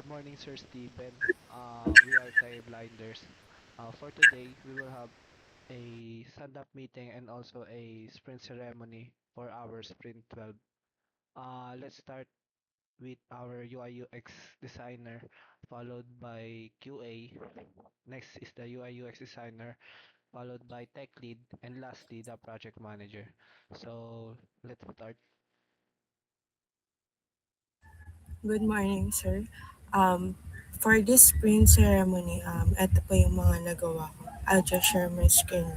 Good morning, Sir Stephen. We are Tayo Blinders. For today, we will have a stand-up meeting and also a sprint ceremony for our Sprint 12. Let's start with our UI UX designer, followed by QA. Next is the UI UX designer, followed by tech lead, and lastly, the project manager. So, let's start. Good morning, sir. For this spring ceremony, ito po yung mga nagawa ko. I'll just share my screen.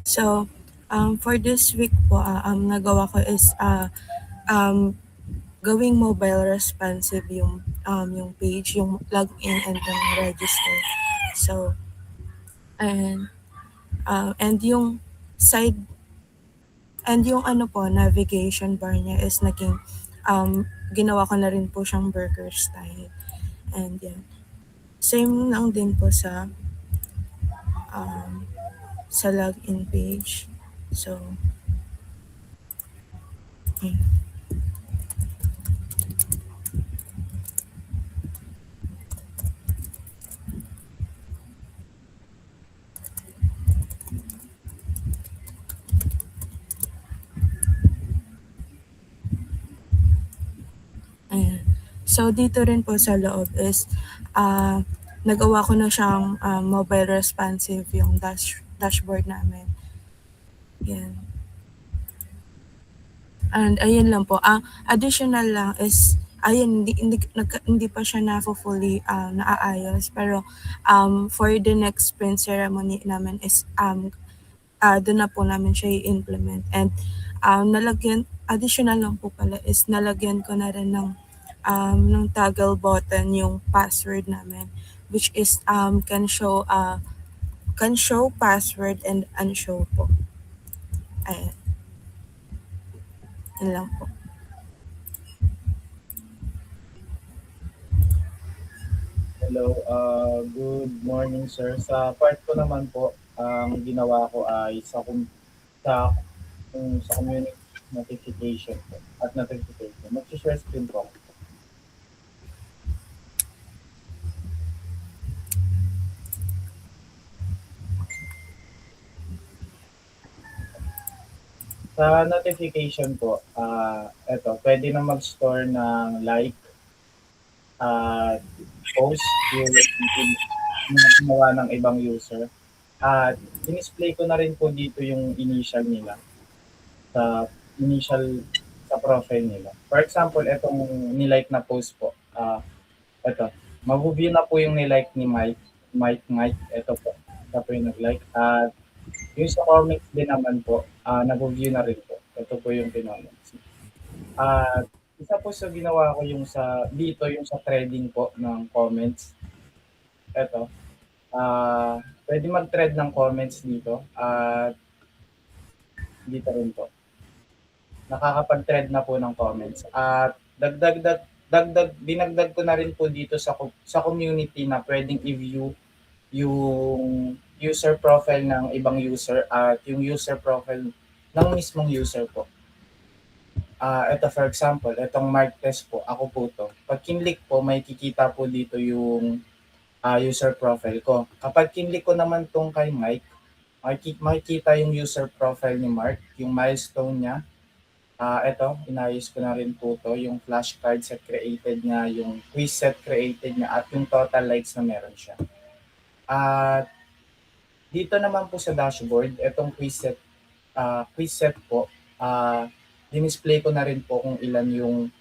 So, for this week po, nagawa ko is gawing mobile responsive yung page, yung login and yung register. So, and, and yung side, and yung ano po, navigation bar niya is naging, ginawa ko na rin po siyang burger style. And yan. Same lang din po um, sa login page. So, yun. Ayan. So, dito rin po sa loob is ah nagawa ko na siyang mobile responsive yung dashboard namin. Yan. And ayun lang po. Ang additional lang is ayun hindi pa siya na fully naaayos pero for the next sprint ceremony namin is doon na po namin siya i-implement. And nalagyan, additional lang po pala is nalagyan ko na rin ng toggle button yung password namin, which is can show password and unshow po. Ayan, yun lang po. Hello, good morning sir. Sa part ko naman po, ang ginawa ko ay sa community notification po at notification. Mag-share screen po. Sa notification po, eto, pwede na mag-store ng like at post yung ginawa ng ibang user. At dinisplay ko na rin po dito yung initial nila sa initial sa profile nila. For example, etong nilike na post po. Eto, mag-view na po yung nilike ni Mike. Ito po. Ito po yung nag-like. At yung sa comments din naman po, nag-view na rin po. Ito po yung pinoments. At isa po sa ginawa ko yung dito, yung sa threading po ng comments. Ito, pwede mag-thread ng comments dito. At dito rin po. Nakakapag-thread na po ng comments. At dinagdag ko na rin po dito sa community na pwedeng i-view yung user profile ng ibang user at yung user profile ng mismong user po. Ito for example, itong Mark Test po, ako po to. Pag kinlik po, may kikita po dito yung user profile ko. Kapag kinlik ko naman tong kay Mike, makikita yung user profile ni Mark, yung milestone niya. Ito, inayos ko na rin po to, yung flashcard set created niya, yung quiz set created niya, at yung total likes na meron siya. At dito naman po sa dashboard, itong quiz set po, dinisplay ko na rin po kung ilan yung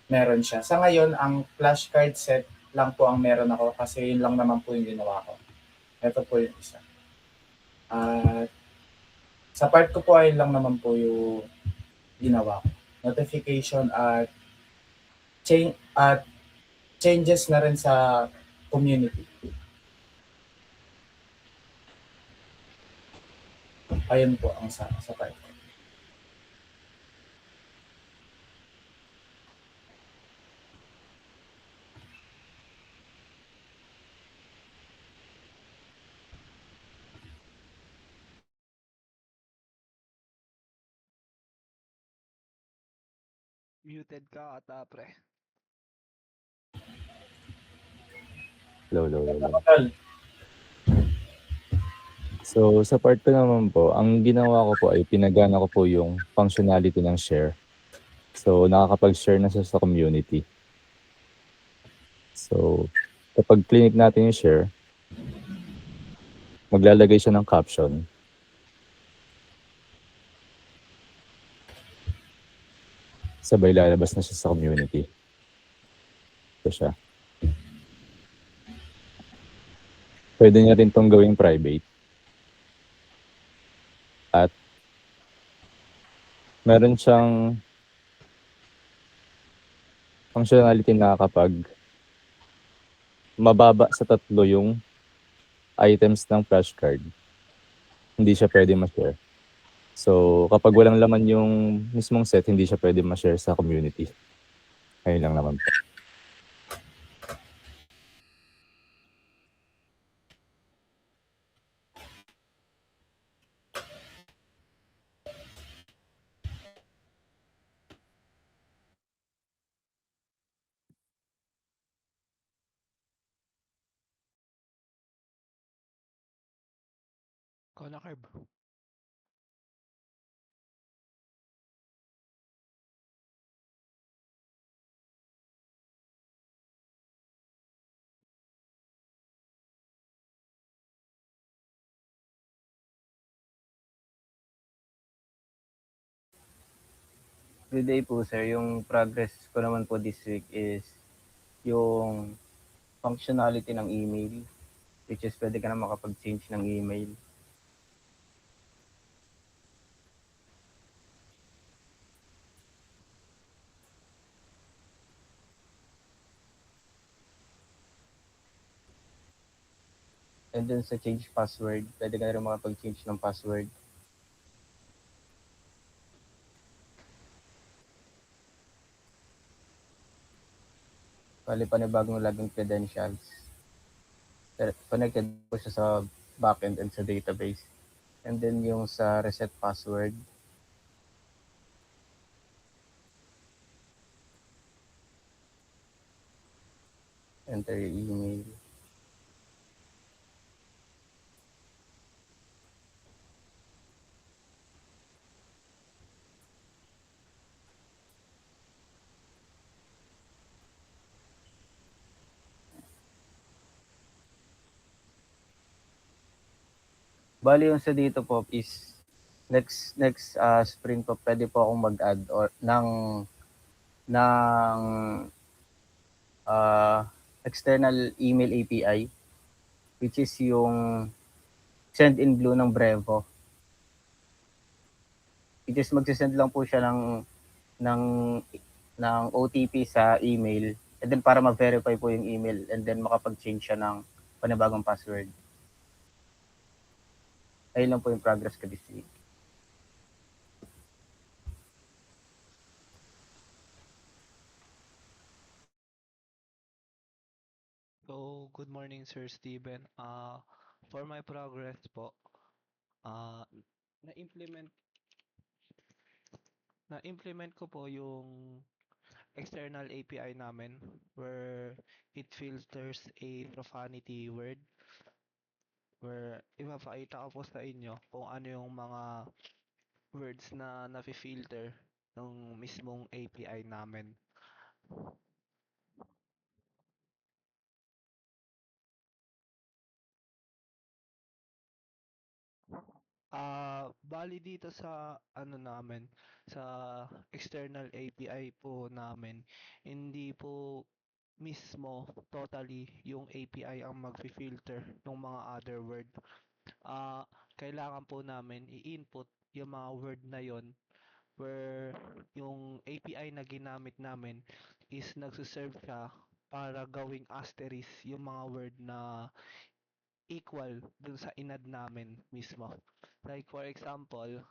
meron siya. Sa ngayon, ang flashcard set lang po ang meron ako kasi yun lang naman po yung ginawa ko. Ito po yung isa. At sa part ko po ay lang naman po yung ginawa ko. Notification at changes na rin sa community. Ayun po ang sa part. Muted ka ata, pre. Low, low, low, low. Tol, So, sa part ko naman po, ang ginawa ko po ay pinagana ko po yung functionality ng share. So, nakakapag-share na siya sa community. So, kapag clinic natin yung share, maglalagay siya ng caption. Sabay lalabas na siya sa community. Ito siya. Pwede niya rin tong gawing private. At meron siyang functionality na kapag mababa sa 3 yung items ng flashcard, hindi siya pwede ma-share. So, kapag walang laman yung mismong set, hindi siya pwede ma-share sa community. Ayun lang naman po. Ikaw na, Carb. Good day po sir. Yung progress ko naman po this week is yung functionality ng email, which is pwede ka na makapag-change ng email. And then sa change password, pwede ka na rin makapag-change ng password. Bali panibagong login credentials. Connected po siya sa backend and sa database. And then yung sa reset password, enter your email. Bali yung sa dito po is next sprint po pwede po akong mag-add or ng external email API, which is yung send in blue ng Brevo. Which is magsisend lang po siya ng ng OTP sa email, and then para ma-verify po yung email, and then makapag-change siya ng panibagong password. Ayun lang po yung progress ko this week. So, good morning, Sir Steven. For my progress po, uh, na-implement na-implement ko po yung external API namin where it filters a profanity word where ipapakita ko po sa inyo kung ano yung mga words na nafi-filter ng mismong API namin. Bali dito sa ano namin, sa external API po namin, hindi po mismo totally yung API ang magfi-filter ng mga other word. Kailangan po namin i-input yung mga word na yon where yung API na ginamit namin is nagsuserve siya para gawing asterisk yung mga word na equal dun sa inad namin mismo. Like for example,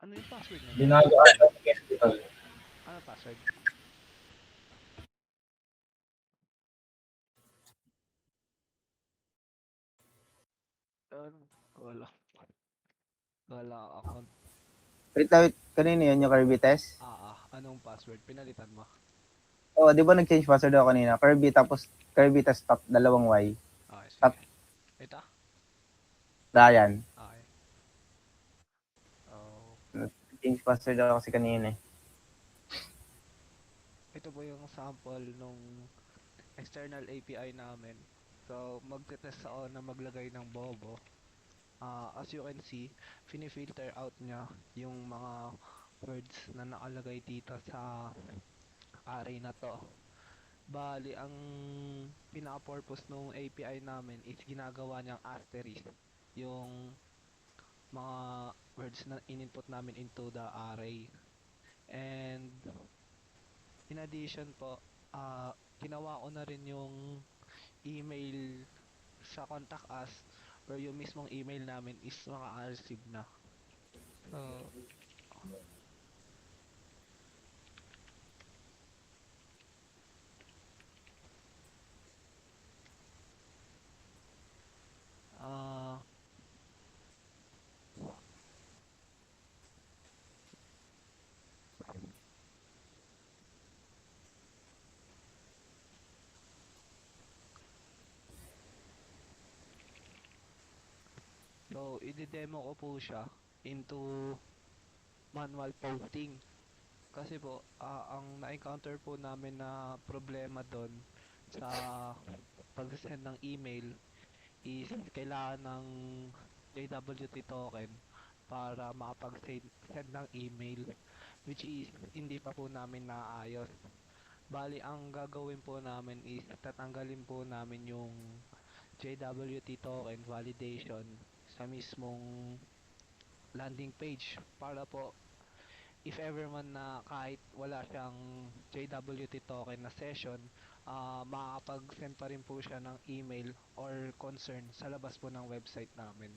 ano yung password niyan, Carb? binago ata ni Kenny, Tol. Ano password? Wala. Wala account. Wait, kanina yun yung Kirby test? Anong password? Pinalitan mo? Oo, di ba nag-change password ako kanina? Kirby, tapos Kirby test top, dalawang Y. Okay, Tap. sige. Ito? Ryan. Okay. Oh, Change password ako kasi kanina eh. ito po yung sample nung external API namin. So, magte-test ako na maglagay ng bobo. As you can see, fini-filter out niya yung mga words na nakalagay dito sa array na to. Bali, ang pinaka-purpose nung API namin is ginagawa niyang asterisk yung mga words na in-input namin into the array. And in addition po, ginawa ko na rin yung email sa contact us or yung mismong email namin is makaka-receive na. So, ah so, i-demo ko po siya into manual posting. Kasi po, ang na-encounter po namin na problema doon sa pag-send ng email is kailangan ng JWT token para makapag-send ng email, which is hindi pa po namin naayos. Bali, ang gagawin po namin is tatanggalin po namin yung JWT token validation sa mismong landing page para po if ever man na kahit wala siyang JWT token na session, makakapag-send pa rin po siya ng email or concern sa labas po ng website namin.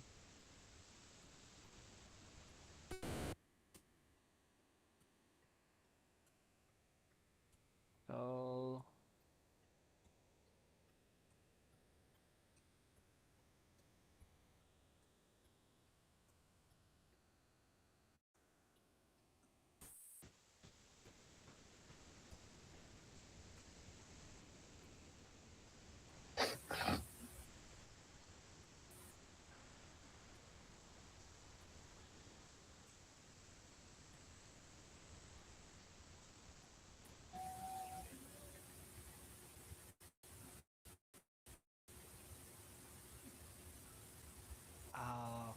So, ah,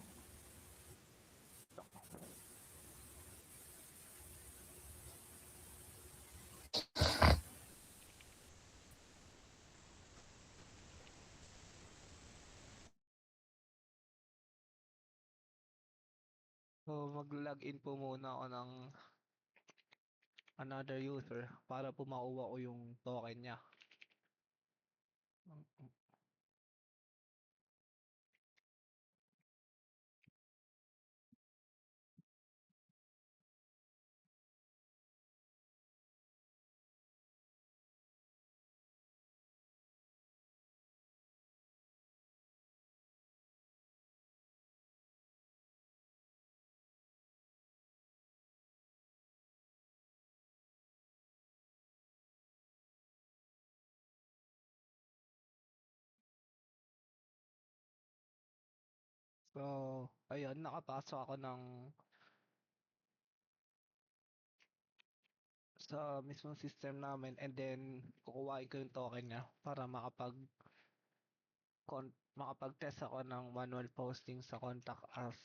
so mag-login po muna ako ng another user para po makuha ko yung token niya. So, ayun, nakapasok ako sa mismong system namin and then kukuhain ko yung token niya para makapag-test ako ng manual posting sa contact us.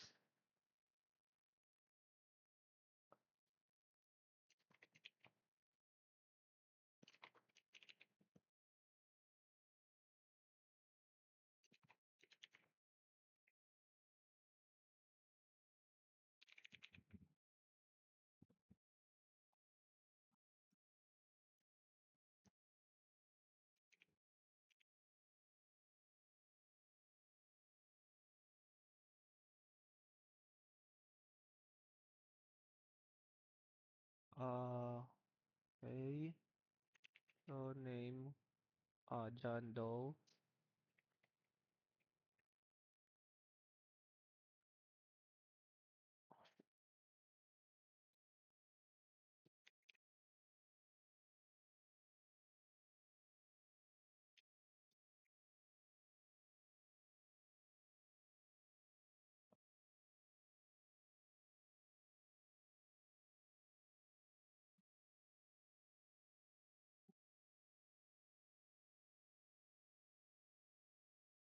Okay. So, name, John Doe.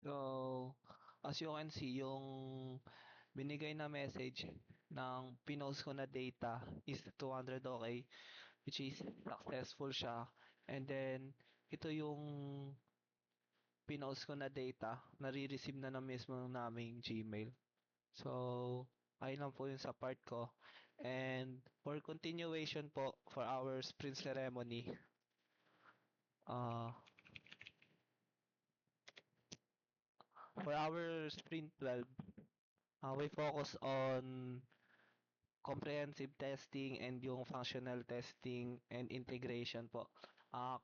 So, as you can see, yung binigay na message ng pinost ko na data is 200 okay, which is successful siya. And then, ito yung pinost ko na data, nare-receive na mismo naming Gmail. So, ayun lang po yun sa part ko. And for continuation po, for our sprint ceremony, uh, for our sprint 12, we focus on comprehensive testing and yung functional testing and integration po.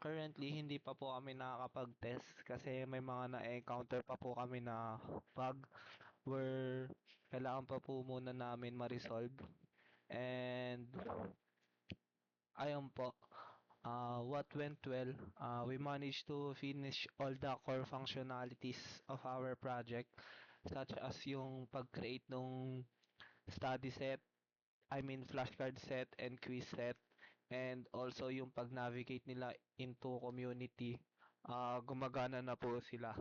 Currently, hindi pa po kami nakakapag-test kasi may mga na-encounter pa po kami na bug where kailangan pa po muna namin ma-resolve. And ayun po, what went well, we managed to finish all the core functionalities of our project such as yung pag-create ng study set, I mean flashcard set and quiz set, and also yung pag-navigate nila into community. Gumagana na po sila.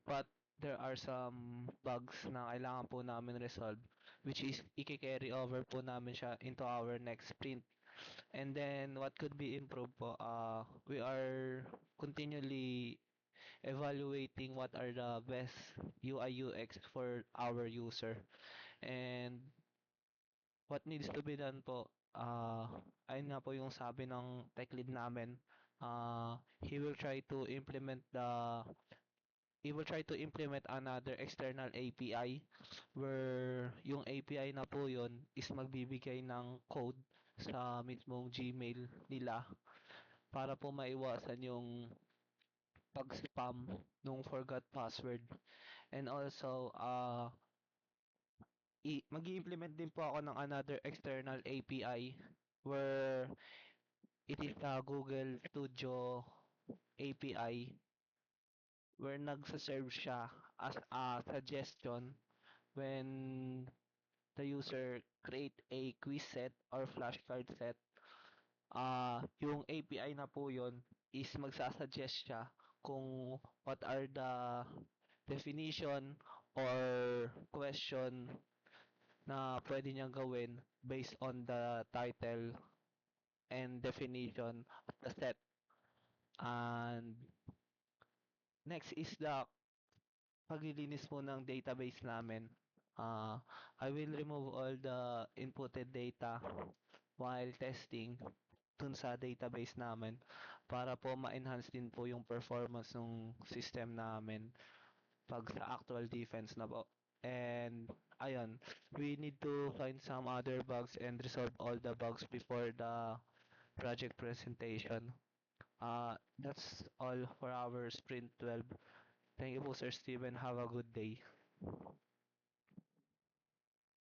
But there are some bugs na kailangan po namin resolve, which is i-carry over po namin siya into our next sprint. And then what could be improved po, we are continually evaluating what are the best UI UX for our user. And what needs to be done po, ayun nga po yung sabi ng tech lead namin, he will try to implement another external API where yung API na po yun is magbibigay ng code sa mismong Gmail nila para po maiwasan yung pag-spam nung forgot password. And also, mag-i-implement din po ako ng another external API where it is the Google Studio API where nagsaserve siya as a suggestion when the user create a quiz set or flashcard set. Yung API na po yon is magsasuggest siya kung what are the definition or question na pwede niyang gawin based on the title and definition of the set. And next is the paglilinis po ng database namin. I will remove all the inputted data while testing dun sa database namin para po ma-enhance din po yung performance ng system namin pag sa actual defense na po. And ayun, we need to find some other bugs and resolve all the bugs before the project presentation. That's all for our Sprint 12. Thank you po, Sir Steven. Have a good day.